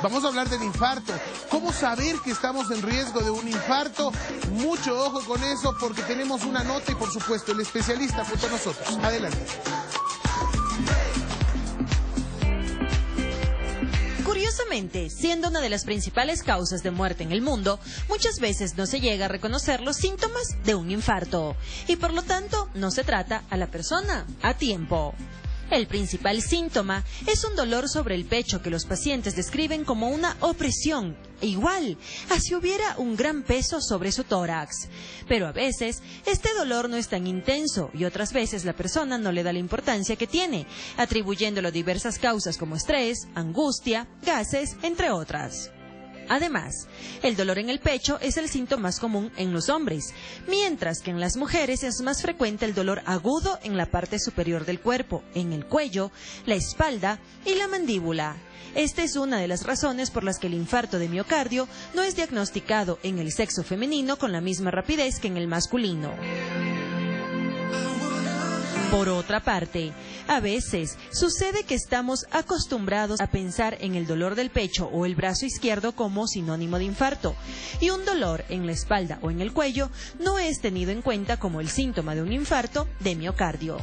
Vamos a hablar del infarto. ¿Cómo saber que estamos en riesgo de un infarto? Mucho ojo con eso porque tenemos una nota y por supuesto el especialista junto a nosotros. Adelante. Curiosamente, siendo una de las principales causas de muerte en el mundo, muchas veces no se llega a reconocer los síntomas de un infarto y por lo tanto no se trata a la persona a tiempo. El principal síntoma es un dolor sobre el pecho que los pacientes describen como una opresión, igual a si hubiera un gran peso sobre su tórax. Pero a veces este dolor no es tan intenso y otras veces la persona no le da la importancia que tiene, atribuyéndolo a diversas causas como estrés, angustia, gases, entre otras. Además, el dolor en el pecho es el síntoma más común en los hombres, mientras que en las mujeres es más frecuente el dolor agudo en la parte superior del cuerpo, en el cuello, la espalda y la mandíbula. Esta es una de las razones por las que el infarto de miocardio no es diagnosticado en el sexo femenino con la misma rapidez que en el masculino. Por otra parte, a veces sucede que estamos acostumbrados a pensar en el dolor del pecho o el brazo izquierdo como sinónimo de infarto, y un dolor en la espalda o en el cuello no es tenido en cuenta como el síntoma de un infarto de miocardio.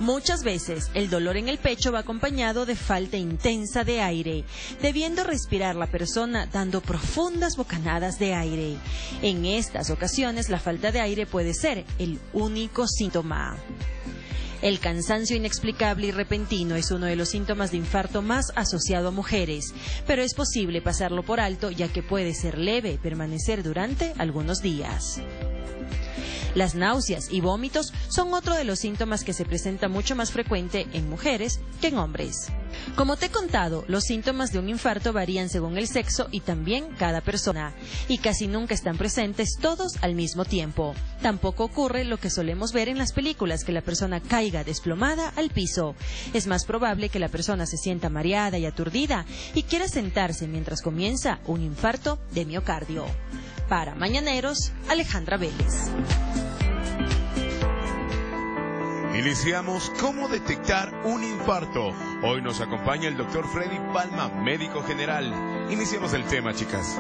Muchas veces el dolor en el pecho va acompañado de falta intensa de aire, debiendo respirar la persona dando profundas bocanadas de aire. En estas ocasiones la falta de aire puede ser el único síntoma. El cansancio inexplicable y repentino es uno de los síntomas de infarto más asociado a mujeres, pero es posible pasarlo por alto ya que puede ser leve y permanecer durante algunos días. Las náuseas y vómitos son otro de los síntomas que se presenta mucho más frecuente en mujeres que en hombres. Como te he contado, los síntomas de un infarto varían según el sexo y también cada persona, y casi nunca están presentes todos al mismo tiempo. Tampoco ocurre lo que solemos ver en las películas, que la persona caiga desplomada al piso. Es más probable que la persona se sienta mareada y aturdida y quiera sentarse mientras comienza un infarto de miocardio. Para Mañaneros, Alejandra Vélez. Iniciamos cómo detectar un infarto. Hoy nos acompaña el doctor Freddy Palma, médico general. Iniciemos el tema, chicas.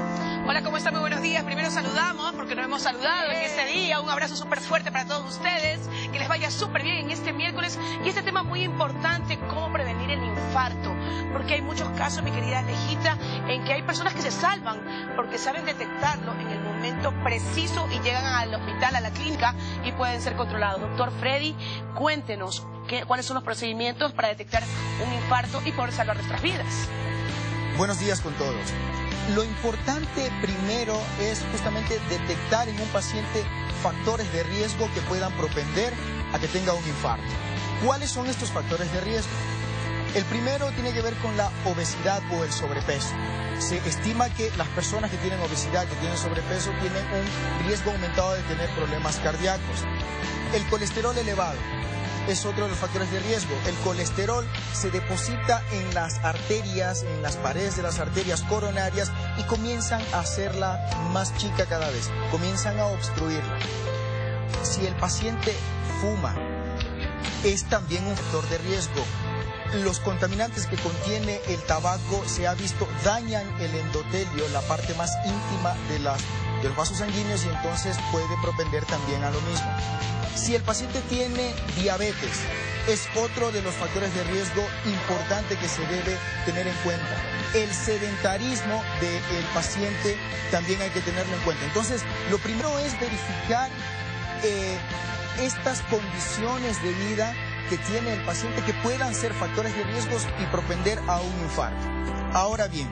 Hola, ¿cómo están? Muy buenos días. Primero saludamos, porque nos hemos saludado en este día. Un abrazo súper fuerte para todos ustedes. Que les vaya súper bien en este miércoles. Y este tema muy importante, cómo prevenir el infarto. Porque hay muchos casos, mi querida Alejita, en que hay personas que se salvan porque saben detectarlo en el momento preciso y llegan al hospital, a la clínica y pueden ser controlados. Doctor Freddy, cuéntenos cuáles son los procedimientos para detectar un infarto y poder salvar nuestras vidas. Buenos días con todos. Lo importante primero es justamente detectar en un paciente factores de riesgo que puedan propender a que tenga un infarto. ¿Cuáles son estos factores de riesgo? El primero tiene que ver con la obesidad o el sobrepeso. Se estima que las personas que tienen obesidad, que tienen sobrepeso, tienen un riesgo aumentado de tener problemas cardíacos. El colesterol elevado es otro de los factores de riesgo. El colesterol se deposita en las arterias, en las paredes de las arterias coronarias y comienzan a hacerla más chica cada vez, comienzan a obstruirla. Si el paciente fuma, es también un factor de riesgo. Los contaminantes que contiene el tabaco, se ha visto, dañan el endotelio, la parte más íntima de los vasos sanguíneos, y entonces puede propender también a lo mismo. Si el paciente tiene diabetes, es otro de los factores de riesgo importante que se debe tener en cuenta. El sedentarismo del paciente también hay que tenerlo en cuenta. Entonces, lo primero es verificar estas condiciones de vida que tiene el paciente que puedan ser factores de riesgos y propender a un infarto. Ahora bien,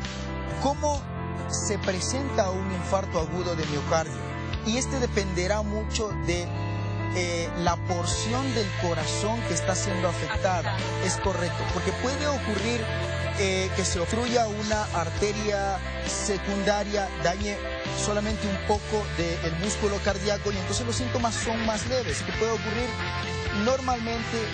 ¿cómo se presenta un infarto agudo de miocardio? Y este dependerá mucho de la porción del corazón que está siendo afectada. Es correcto, porque puede ocurrir que se obstruya una arteria secundaria, dañe solamente un poco del músculo cardíaco y entonces los síntomas son más leves. ¿Qué puede ocurrir? normalmente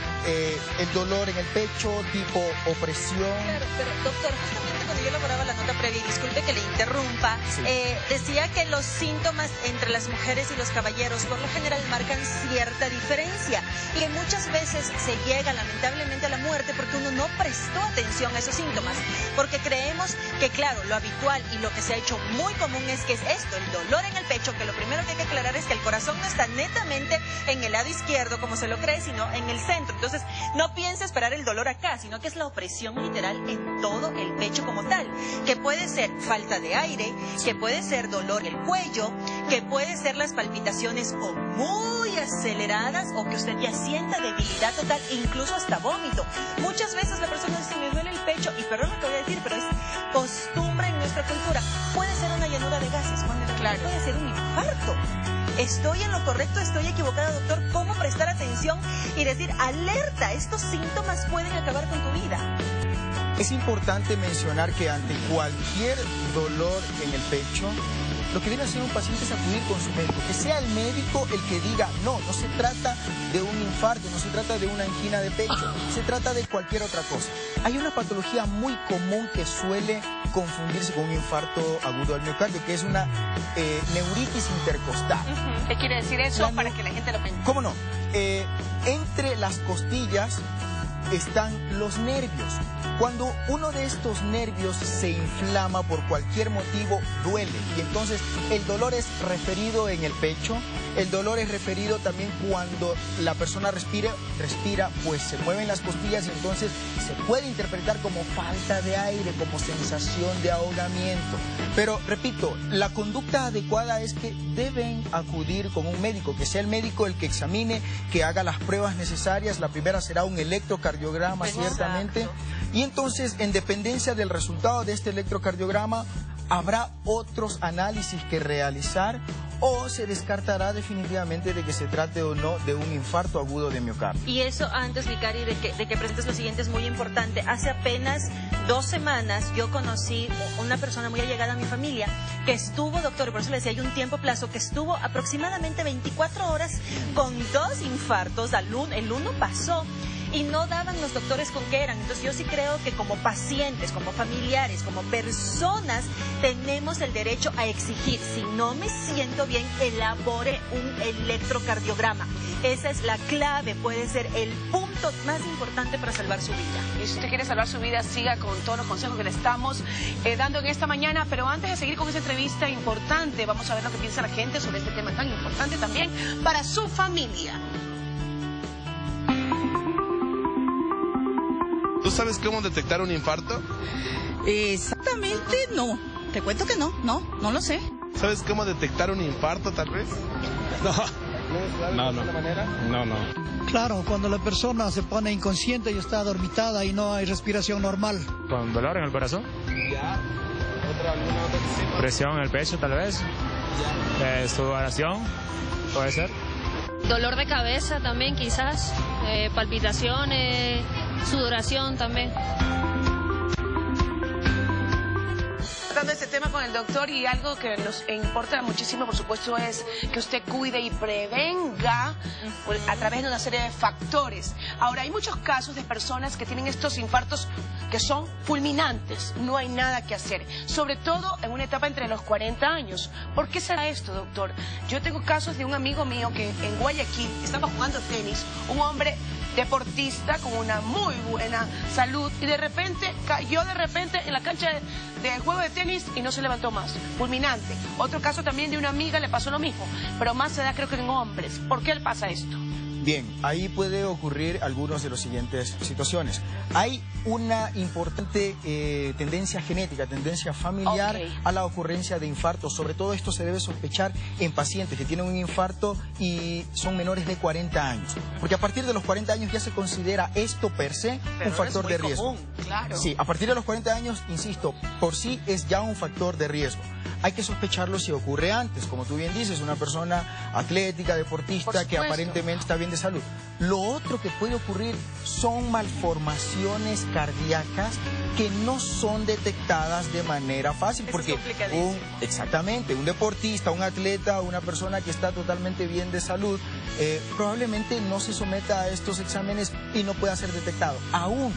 el dolor en el pecho, tipo opresión. Claro, pero doctor, justamente cuando yo elaboraba la nota previa, y disculpe que le interrumpa, sí, decía que los síntomas entre las mujeres y los caballeros por lo general marcan cierta diferencia y que muchas veces se llega lamentablemente a la muerte porque uno no prestó atención a esos síntomas, porque creemos que claro, lo habitual y lo que se ha hecho muy común es que es esto, el dolor en el pecho, que lo primero que hay que aclarar es que el corazón no está netamente en el lado izquierdo como se lo cree, sino en el centro. Entonces no piense esperar el dolor acá, sino que es la opresión literal en todo el pecho como tal, que puede ser falta de aire, que puede ser dolor en el cuello, que puede ser las palpitaciones o muy aceleradas o que usted ya sienta debilidad total, incluso hasta vómito. Muchas veces la persona dice, me duele el pecho, y perdón lo que voy a decir, pero es costumbre en nuestra cultura. Puede ser una llanura de gases, cuando claro, puede ser un infarto. ¿Estoy en lo correcto? ¿Estoy equivocada, doctor? ¿Cómo prestar atención y decir, alerta, estos síntomas pueden acabar con tu vida? Es importante mencionar que ante cualquier dolor en el pecho, lo que debe hacer un paciente es acudir con su médico, que sea el médico el que diga, no se trata de un infarto, no se trata de una angina de pecho, se trata de cualquier otra cosa. Hay una patología muy común que suele confundirse con un infarto agudo del miocardio, que es una neuritis intercostal. ¿Qué quiere decir eso para que la gente lo entienda? ¿Cómo no? Entre las costillas están los nervios. Cuando uno de estos nervios se inflama por cualquier motivo, duele. Y entonces el dolor es referido en el pecho. El dolor es referido también cuando la persona respira, pues se mueven las costillas y entonces se puede interpretar como falta de aire, como sensación de ahogamiento. Pero, repito, la conducta adecuada es que deben acudir con un médico, que sea el médico el que examine, que haga las pruebas necesarias. La primera será un electrocardiograma, ciertamente. Y entonces, en dependencia del resultado de este electrocardiograma, habrá otros análisis que realizar o se descartará definitivamente de que se trate o no de un infarto agudo de miocardio. Y eso antes, Vicari, de que presentes lo siguiente es muy importante. Hace apenas 2 semanas yo conocí una persona muy allegada a mi familia que estuvo, doctor, y por eso le decía, hay un tiempo plazo, que estuvo aproximadamente 24 horas con 2 infartos. El uno pasó y no daban los doctores con qué eran. Entonces yo sí creo que como pacientes, como familiares, como personas, tenemos el derecho a exigir, si no me siento bien, elabore un electrocardiograma. Esa es la clave, puede ser el punto más importante para salvar su vida. Y si usted quiere salvar su vida, siga con todos los consejos que le estamos dando en esta mañana. Pero antes de seguir con esta entrevista importante, vamos a ver lo que piensa la gente sobre este tema tan importante también para su familia. ¿Tú sabes cómo detectar un infarto? Exactamente no. Te cuento que no lo sé. ¿Sabes cómo detectar un infarto tal vez? No. Claro, cuando la persona se pone inconsciente y está adormitada y no hay respiración normal. ¿Con dolor en el corazón? Ya. ¿Alguna otra que sepa? Presión en el pecho tal vez. Sudoración, puede ser. Dolor de cabeza también quizás, palpitaciones, sudoración también. Tratando este tema con el doctor, y algo que nos importa muchísimo, por supuesto, es que usted cuide y prevenga a través de una serie de factores. Ahora, hay muchos casos de personas que tienen estos infartos que son fulminantes, no hay nada que hacer, sobre todo en una etapa entre los 40 años. ¿Por qué será esto, doctor? Yo tengo casos de un amigo mío que en Guayaquil estaba jugando tenis, un hombre deportista con una muy buena salud, y de repente cayó en la cancha de juego de tenis y no se levantó más, fulminante. Otro caso también de una amiga, le pasó lo mismo, pero más se da creo que en hombres. ¿Por qué le pasa esto? Bien, ahí puede ocurrir algunas de las siguientes situaciones. Hay una importante tendencia genética, tendencia familiar a la ocurrencia de infartos. Sobre todo esto se debe sospechar en pacientes que tienen un infarto y son menores de 40 años. Porque a partir de los 40 años ya se considera esto per se un factor de riesgo. Claro. Sí, a partir de los 40 años, insisto, por sí es ya un factor de riesgo. Hay que sospecharlo si ocurre antes, como tú bien dices, una persona atlética, deportista, que aparentemente está bien bien de salud. Lo otro que puede ocurrir son malformaciones cardíacas que no son detectadas de manera fácil. Eso Porque exactamente, un deportista, un atleta, una persona que está totalmente bien de salud, probablemente no se someta a estos exámenes y no pueda ser detectado. Aún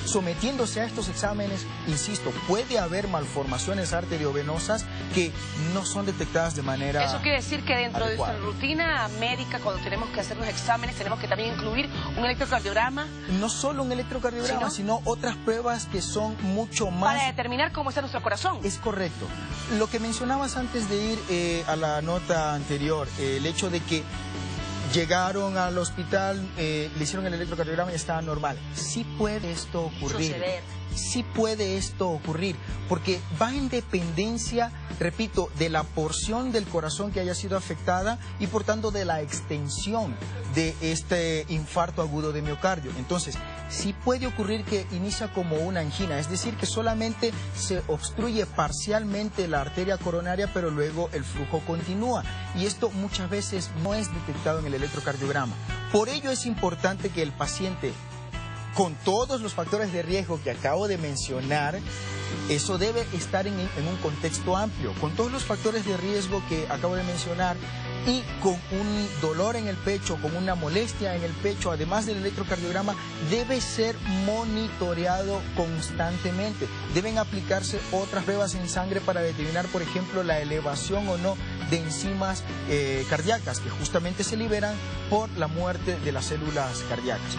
sometiéndose a estos exámenes, insisto, puede haber malformaciones arteriovenosas que no son detectadas de manera Eso quiere decir que dentro adecuada. de nuestra rutina médica, cuando tenemos que hacer los exámenes, tenemos que también incluir un electrocardiograma. No solo un electrocardiograma, sino otras pruebas que son mucho más... Para determinar cómo está nuestro corazón. Es correcto. Lo que mencionabas antes de ir a la nota anterior, el hecho de que llegaron al hospital, le hicieron el electrocardiograma y estaba normal. Sí puede esto ocurrir. Suceder. Sí puede esto ocurrir, porque va en dependencia, repito, de la porción del corazón que haya sido afectada y por tanto de la extensión de este infarto agudo de miocardio. Entonces, sí puede ocurrir que inicia como una angina, es decir, que solamente se obstruye parcialmente la arteria coronaria, pero luego el flujo continúa. Y esto muchas veces no es detectado en el electrocardiograma. Por ello es importante que el paciente, con todos los factores de riesgo que acabo de mencionar, eso debe estar en un contexto amplio, con todos los factores de riesgo que acabo de mencionar y con un dolor en el pecho, con una molestia en el pecho, además del electrocardiograma, debe ser monitoreado constantemente. Deben aplicarse otras pruebas en sangre para determinar, por ejemplo, la elevación o no de enzimas cardíacas, que justamente se liberan por la muerte de las células cardíacas.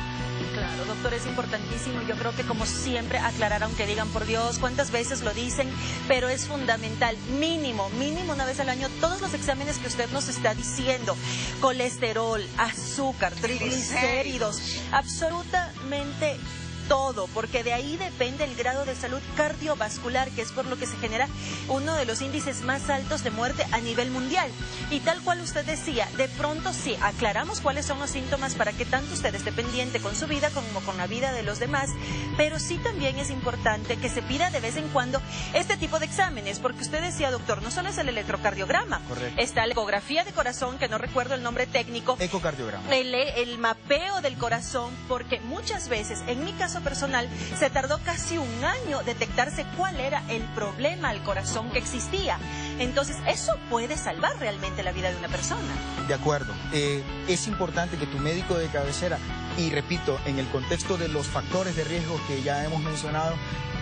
Claro, doctor, es importantísimo. Yo creo que, como siempre, aclarar, aunque digan, por Dios, cuántas veces lo dicen, pero es fundamental, mínimo una vez al año, todos los exámenes que usted nos está diciendo: colesterol, azúcar, triglicéridos, absolutamente todo, porque de ahí depende el grado de salud cardiovascular, que es por lo que se genera uno de los índices más altos de muerte a nivel mundial. Y tal cual usted decía, de pronto sí, aclaramos cuáles son los síntomas para que tanto usted esté pendiente con su vida como con la vida de los demás, pero sí también es importante que se pida de vez en cuando este tipo de exámenes, porque usted decía, doctor, no solo es el electrocardiograma, correcto, está la ecografía de corazón, que no recuerdo el nombre técnico, ecocardiograma, el mapeo del corazón, porque muchas veces, en mi caso personal, se tardó casi un año detectarse cuál era el problema al corazón que existía. Entonces, eso puede salvar realmente la vida de una persona. De acuerdo. Es importante que tu médico de cabecera, y repito, en el contexto de los factores de riesgo que ya hemos mencionado,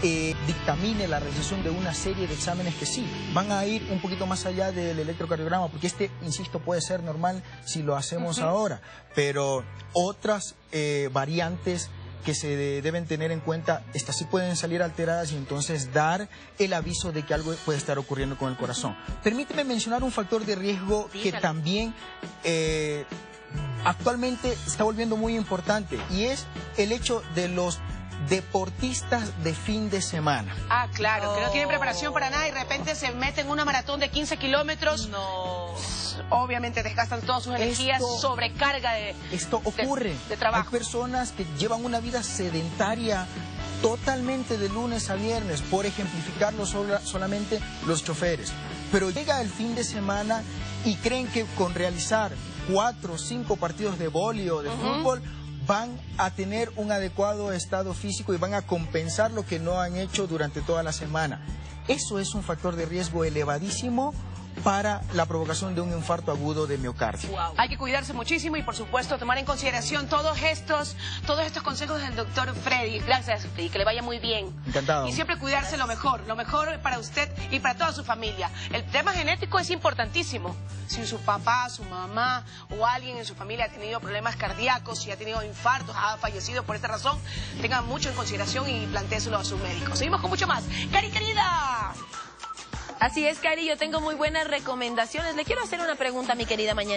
dictamine la realización de una serie de exámenes que sí van a ir un poquito más allá del electrocardiograma, porque insisto, puede ser normal si lo hacemos ahora, pero otras variantes que se deben tener en cuenta, estas sí pueden salir alteradas y entonces dar el aviso de que algo puede estar ocurriendo con el corazón. Permíteme mencionar un factor de riesgo que también actualmente está volviendo muy importante, y es el hecho de los deportistas de fin de semana. Ah, claro, que no tienen preparación para nada y de repente se meten en una maratón de 15 kilómetros. No. Obviamente desgastan todas sus energías, sobrecarga Esto ocurre. de trabajo. Hay personas que llevan una vida sedentaria totalmente de lunes a viernes, por ejemplificarlo solamente los choferes. Pero llega el fin de semana y creen que con realizar 4 o 5 partidos de vóley o de fútbol van a tener un adecuado estado físico y van a compensar lo que no han hecho durante toda la semana. Eso es un factor de riesgo elevadísimo para la provocación de un infarto agudo de miocardio. Wow. Hay que cuidarse muchísimo y, por supuesto, tomar en consideración todos estos consejos del doctor Freddy. Gracias, Freddy, que le vaya muy bien. Encantado. Y siempre cuidarse lo mejor para usted y para toda su familia. El tema genético es importantísimo. Si su papá, su mamá o alguien en su familia ha tenido problemas cardíacos, si ha tenido infartos, ha fallecido por esta razón, tengan mucho en consideración y plantéeselo a su médico. Seguimos con mucho más. ¡Cari, querida! Así es, Cari, yo tengo muy buenas recomendaciones. Le quiero hacer una pregunta, mi querida Mañana.